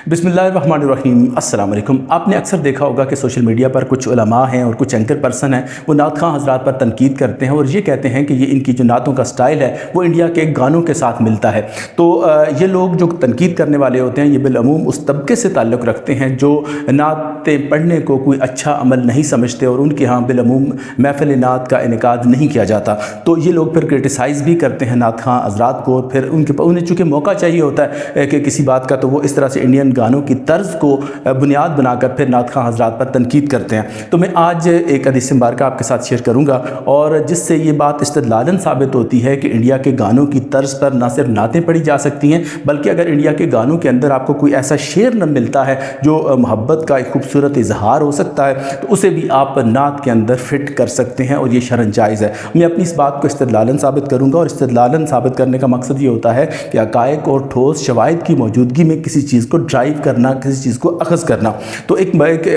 बिस्मिल्लाहिर्रहमानिर्रहीम। अस्सलाम वालेकुम। आपने अक्सर देखा होगा कि सोशल मीडिया पर कुछ उलमा हैं और कुछ एंकर पर्सन हैं, वो नात खां हज़रात पर तनकीद करते हैं और ये कहते हैं कि ये इनकी जो नातों का स्टाइल है वो इंडिया के गानों के साथ मिलता है। तो ये लोग जो तनकीद करने वाले होते हैं ये बिलअमूम उस तबके से ताल्लुक़ रखते हैं जो नातें पढ़ने को कोई अच्छा अमल नहीं समझते और उनके यहाँ बिलअमूम महफ़िल नात का इनेकाद नहीं किया जाता। तो ये लोग फिर क्रिटिसाइज़ भी करते हैं नात खां हज़रात को, और फिर उन्हें चूँकि मौका चाहिए होता है कि किसी बात का, तो वो इस तरह से इंडियन गानों की तर्ज को बुनियाद बनाकर फिर नात खां हज़रात पर तनकीद करते हैं। तो मैं आज एक हदीस मुबारक आपके साथ शेयर करूंगा और जिससे ये बात इस्तदलालन साबित होती है कि इंडिया के गानों की तर्ज पर ना सिर्फ नातें पढ़ी जा सकती हैं, बल्कि अगर इंडिया के गानों के अंदर आपको कोई ऐसा शेर न मिलता है जो मोहब्बत का एक खूबसूरत इजहार हो सकता है, तो उसे भी आप नात के अंदर फिट कर सकते हैं और ये शरन जायज़ है। मैं अपनी इस बात को इस्तदलालन साबित करूँगा और इस्तदलालन साबित करने का मकसद ये होता है कि हक़ाइक़ और ठोस शवाहिद की मौजूदगी में किसी चीज़ को ड्राइव करना, किसी चीज़ को अख़ज़ करना। तो एक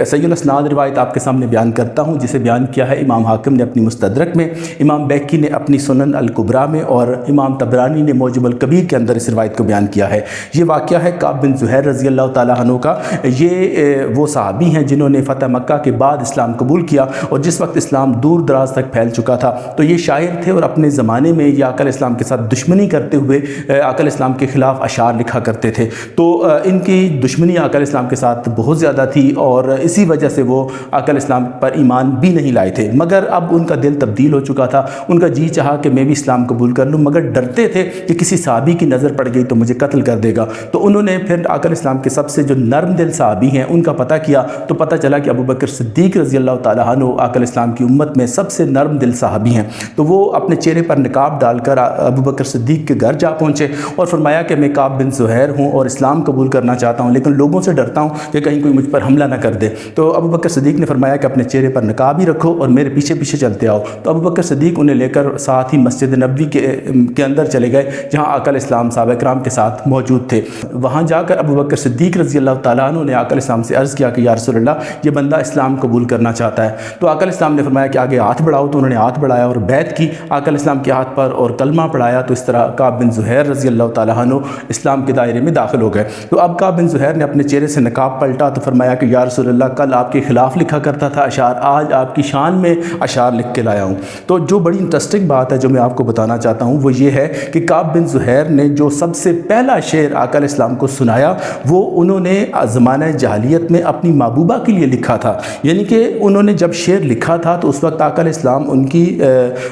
सहीहुल इस्नाद रिवायत आपके सामने बयान करता हूँ, जिसे बयान किया है इमाम हाकिम ने अपनी मुस्तदरक में, इमाम बैकी ने अपनी सुनन अल कुबरा में और इमाम तबरानी ने मौजम अल कबीर के अंदर इस रिवायत को बयान किया है। ये वाक़या है काब बिन ज़ुहैर रज़ी अल्लाह तआला अन्हु का। ये वो सहाबी हैं जिन्होंने फ़तह मक्का के बाद इस्लाम कबूल किया और जिस वक्त इस्लाम दूर दराज तक फैल चुका था। तो ये शायर थे और अपने ज़माने में ये आकल इस्लाम के साथ दुश्मनी करते हुए आकल इस्लाम के ख़िलाफ़ अशार लिखा करते थे। तो इनकी दुश्मनी आकल इस्लाम के साथ बहुत ज़्यादा थी और इसी वजह से वो आकल इस्लाम पर ईमान भी नहीं लाए थे। मगर अब उनका दिल तब्दील हो चुका था, उनका जी चाहा कि मैं भी इस्लाम कबूल कर लूँ, मगर डरते थे कि किसी सहाबी की नज़र पड़ गई तो मुझे कत्ल कर देगा। तो उन्होंने फिर आकल इस्लाम के सबसे जो नरम दिल सहाबी हैं उनका पता किया, तो पता चला कि अबू बकर सिद्दीक़ रज़ी अल्लाह तआला अन्हु आकल इस्लाम की उम्मत में सबसे नरम दिल सहाबी हैं। तो वो अपने चेहरे पर निकाब डालकर अबू बकर सिद्दीक़ के घर जा पहुँचे और फरमाया कि मैं काब बिन ज़ुहैर हूँ और इस्लाम कबूल करना चाहता हूँ, लेकिन लोगों से डरता हूँ कि कहीं कोई मुझ पर हमला ना कर दे। तो अबू बकर सिद्दीक़ ने फरमाया कि अपने चेहरे पर निकाब ही रखो और मेरे पीछे पीछे चलते आओ। तो अबू बकर सिद्दीक़ उन्हें लेकर साथ ही मस्जिद नबवी के अंदर चले गए, जहाँ आकल इस्लाम सहाबा किराम के साथ मौजूद थे। वहाँ जाकर अबू बकर सिद्दीक़ रज़ी अल्लाह तआला अन्हु ने आकल इस्लाम से अर्ज़ किया कि या रसूल अल्लाह, ये बंदा इस्लाम कबूल करना चाहता है। तो आकल इस्लाम ने फरमाया कि आगे हाथ बढ़ाओ। तो उन्होंने हाथ बढ़ाया और बैत की आकल इस्लाम के हाथ पर और कलमा पढ़ाया। तो इस तरह काब बिन ज़ुहैर रज़ी अल्लाह तआला अन्हु इस्लाम के दायरे में दाखिल हो गए। तो अब काब बिन ज़ुहैर ने अपने चेहरे से नकाब पलटा तो फरमाया कि या रसूल अल्लाह, कल आपके ख़िलाफ़ लिखा करता था अशार, आज आपकी शान में अशार लिख के लाया हूँ। तो जो बड़ी इंटरेस्टिंग बात है जो मैं आपको बताना चाहता हूँ वो ये है कि काब बिन ज़ुहैर ने जो सबसे पहला शेर आकल इस्लाम को सुनाया वो उन्होंने ज़माने जहालियत में अपनी महबूबा के लिए लिखा था। यानी कि उन्होंने जब शेर लिखा था तो उस वक्त आकल इस्लाम उनकी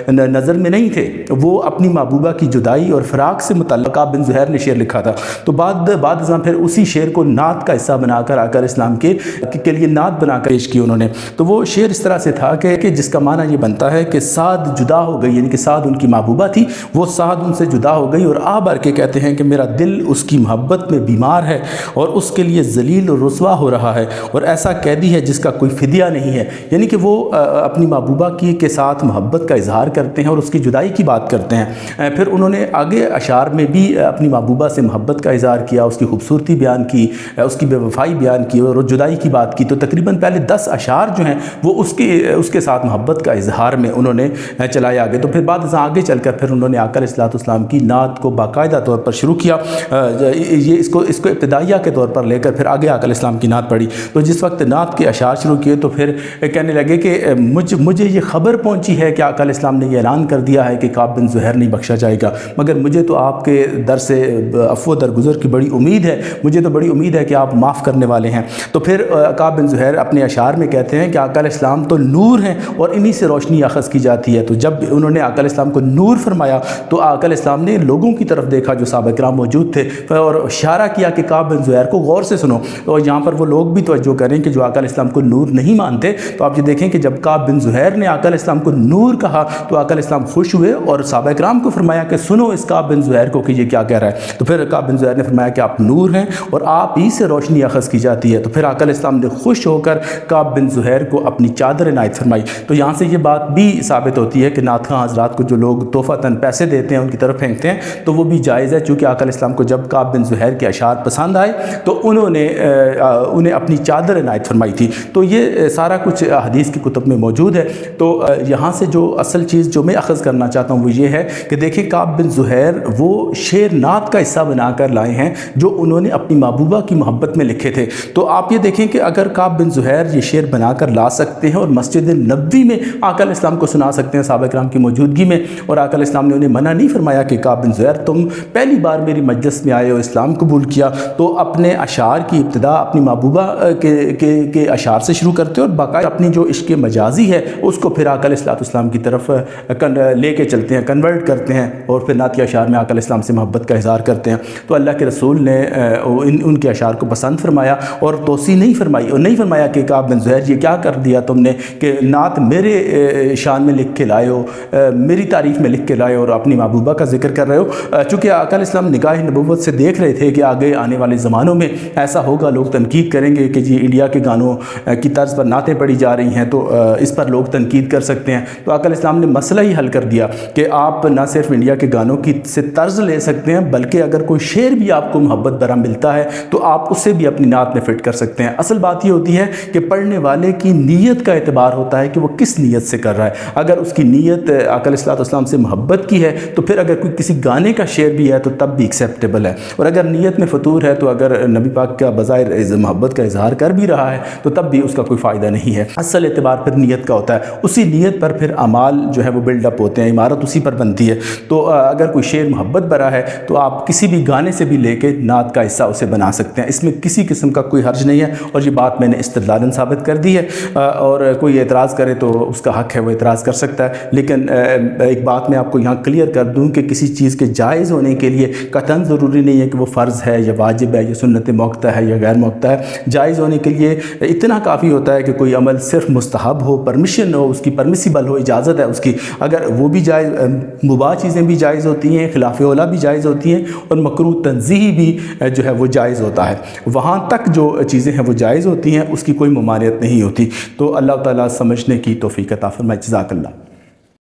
नज़र में नहीं थे, वो अपनी महबूबा की जुदाई और फ़राक़ से मुतल्लिक़ काब बिन ज़ुहैर ने शेर लिखा था। तो बाद फिर उसी शेर को नात का हिस्सा बनाकर आकल इस्लाम के लिए नात बनाकर पेश की उन्होंने। तो वो शेर इस तरह से था कि जिसका माना ये बनता है कि साद जुदा हो गई, यानी कि साद उनकी महबूबा थी, वो साद उनसे जुदा हो गई और आ भर के कहते हैं कि मेरा दिल उसकी मोहब्बत में बीमार है और उसके लिए जलील और रुसवा हो रहा है और ऐसा कैदी है जिसका कोई फ़िदिया नहीं है। यानी कि वो अपनी महबूबा के साथ मोहब्बत का इजहार करते हैं और उसकी जुदाई की बात करते हैं। फिर उन्होंने आगे अशार में भी अपनी महबूबा से मोहब्बत का इजहार किया, उसकी खूबसूरती बयान की, उसकी बेवफाई बयान की और जुदाई की बात की। तो तकरीबन पहले 10 अशार जो हैं वो उसके साथ मोहब्बत का इजहार में उन्होंने चलाए आगे। तो फिर बाद आगे चलकर फिर उन्होंने आकल इस्लाम की नात को बाकायदा तौर पर शुरू किया। ये इसको इब्तिदाइया के तौर पर लेकर फिर आगे आकल इस्लाम की नात पढ़ी। तो जिस वक्त नात के अशार शुरू किए तो फिर कहने लगे कि मुझे ये खबर पहुंची है कि आकल इस्लाम ने ये ऐलान कर दिया है कि काब बिन ज़ुहैर नहीं बख्शा जाएगा, मगर मुझे तो आपके दर से अफ़्व दरगुज़र की बड़ी उम्मीद है, मुझे तो बड़ी उम्मीद है कि आप माफ़ करने वाले हैं। तो फिर काब बिन ज़ुहैर अपने अशार में कहते हैं कि आकल इस्लाम तो नूर हैं और इन्हीं से रोशनी अख़ज़ की जाती है। तो जब उन्होंने आकल इस्लाम को नूर फरमाया तो आकल इस्लाम ने लोगों की तरफ देखा जो सहाबा किराम मौजूद थे और इशारा किया कि काब बिन ज़ुहैर को गौर से सुनो। और यहाँ पर वो लोग भी तवज्जो करें कि जो आकल इस्लाम को नूर नहीं मानते, तो आप ये देखें कि जब काब बिन ज़ुहैर ने आकल इस्लाम को नूर कहा तो आकल इस्लाम खुश हुए और सहाबा किराम को फरमाया कि सुनो इस काब बिन ज़ुहैर को कि ये क्या कह रहा है। तो फिर काब बिन ज़ुहैर ने फरमाया कि आप नूर हैं और आप ही से रोशनी अख़ज़ की जाती है। तो फिर आकल इस्लाम ने खुश होकर काब बिन ज़ुहैर को अपनी चादर इनायत फरमाई। तो यहाँ से ये बात भी साबित होती है कि नात खां हज़रात को जो लोग तोहफ़तन पैसे देते हैं उनकी तरफ फेंकते हैं तो वो भी जायज़ है, चूँकि आकल इस्लाम को जब काब बिन ज़ुहैर के अशार पसंद आए तो उन्हें अपनी चादर इनायत फरमाई थी। तो ये सारा कुछ हदीस की कुतुब में मौजूद है। तो यहाँ से जो असल चीज़ जो मैं अख़ज़ करना चाहता हूँ वो ये है कि देखिए काब बिन ज़ुहैर वो शेर नात का हिस्सा बना कर लाए हैं जो उन्होंने अपनी محبوبہ کی محبت میں لکھے تھے۔ تو آپ یہ دیکھیں کہ اگر کعب بن زہیر یہ شعر بنا کر لا سکتے ہیں اور مسجد نبوی میں آقا علیہ السلام کو سنا سکتے ہیں صحابہ کرام کی موجودگی میں، اور آقا علیہ السلام نے انہیں منع نہیں فرمایا کہ کعب بن زہیر تم پہلی بار میری مجلس میں آئے ہو، اسلام قبول کیا، تو اپنے اشعار کی ابتدا اپنی محبوبہ کے اشعار سے شروع کرتے ہو، اور باقاعدہ اپنی جو عشق مجازی ہے اس کو پھر آقا علیہ السلام کی طرف لے کے چلتے ہیں، کنورٹ کرتے ہیں، اور پھر نعت کے اشعار میں آقا علیہ السلام سے محبت کا اظہار کرتے ہیں۔ تو اللہ کے رسول نے ان کے اشعار کو پسند فرمایا اور توصیح نہیں فرمائی، اور نہیں فرمایا کہ کعب بن زہیر یہ کیا کر دیا تم نے کہ نعت میرے شان میں لکھ کے لائے ہو، میری تعریف میں لکھ کے لائے ہو اور اپنی محبوبہ کا ذکر کر رہے ہو۔ چونکہ آقا علیہ السلام نگاہ نبوت سے دیکھ رہے تھے کہ آگے آنے والے زمانوں میں ایسا ہوگا، لوگ تنقید کریں گے کہ جی انڈیا کے گانوں کی طرز پر نعتیں پڑھی جا رہی ہیں، تو اس پر لوگ تنقید کر سکتے ہیں۔ تو آقا علیہ السلام نے مسئلہ ہی حل کر دیا کہ آپ نہ صرف انڈیا کے گانوں کی سے طرز لے سکتے ہیں، بلکہ اگر کوئی شعر بھی آپ کو محبت بھرا ملتا ہے تو آپ اسے بھی اپنی نعت میں فٹ کر سکتے ہیں۔ اصل بات یہ ہوتی ہے کہ پڑھنے والے کی نیت کا اعتبار ہوتا ہے کہ وہ کس نیت سے کر رہا ہے۔ اگر اس کی نیت آقا علیہ السلام سے محبت کی ہے تو پھر اگر کوئی کسی گانے کا شعر بھی ہے تو تب بھی ایکسیپٹیبل ہے، اور اگر نیت میں فطور ہے تو اگر نبی پاک کا بظاہر محبت کا اظہار کر بھی رہا ہے تو تب بھی اس کا کوئی فائدہ نہیں ہے۔ اصل اعتبار پھر نیت کا ہوتا ہے، اسی نیت پر پھر اعمال جو ہے وہ بلڈ اپ ہوتے ہیں، عمارت اسی پر بنتی ہے۔ تو اگر کوئی شعر محبت بھرا ہے تو آپ کسی بھی گانے سے بھی لے کے نعت کا حصہ اسے بنا سکتے ہیں، اس میں کسی قسم کا کوئی حرج نہیں ہے، اور یہ بات میں نے استدلالاً ثابت کر دی ہے۔ اور کوئی اعتراض کرے تو اس کا حق ہے، وہ اعتراض کر سکتا ہے، لیکن ایک بات میں آپ کو یہاں کلیئر کر دوں کہ کسی چیز کے جائز ہونے کے لیے قطعاً ضروری نہیں ہے کہ وہ فرض ہے یا واجب ہے یا سنت موقتہ ہے یا غیر موقتہ ہے۔ جائز ہونے کے لیے اتنا کافی ہوتا ہے کہ کوئی عمل صرف مستحب ہو، پرمیشن ہو، اس کی پرمیسیبل ہو، اجازت ہے اس کی، اگر وہ بھی جائز، مباح چیزیں بھی جائز ہوتی ہیں، خلاف اولا بھی جائز ہوتی ہیں، اور مکروہ تنزیہی بھی جو ہے وہ جائز ہوتا ہے، وہاں تک جو چیزیں ہیں وہ جائز ہوتی ہیں، اس کی کوئی ممانعت نہیں ہوتی۔ تو اللہ تعالیٰ سمجھنے کی توفیق عطا فرمائے۔ جزاک اللہ۔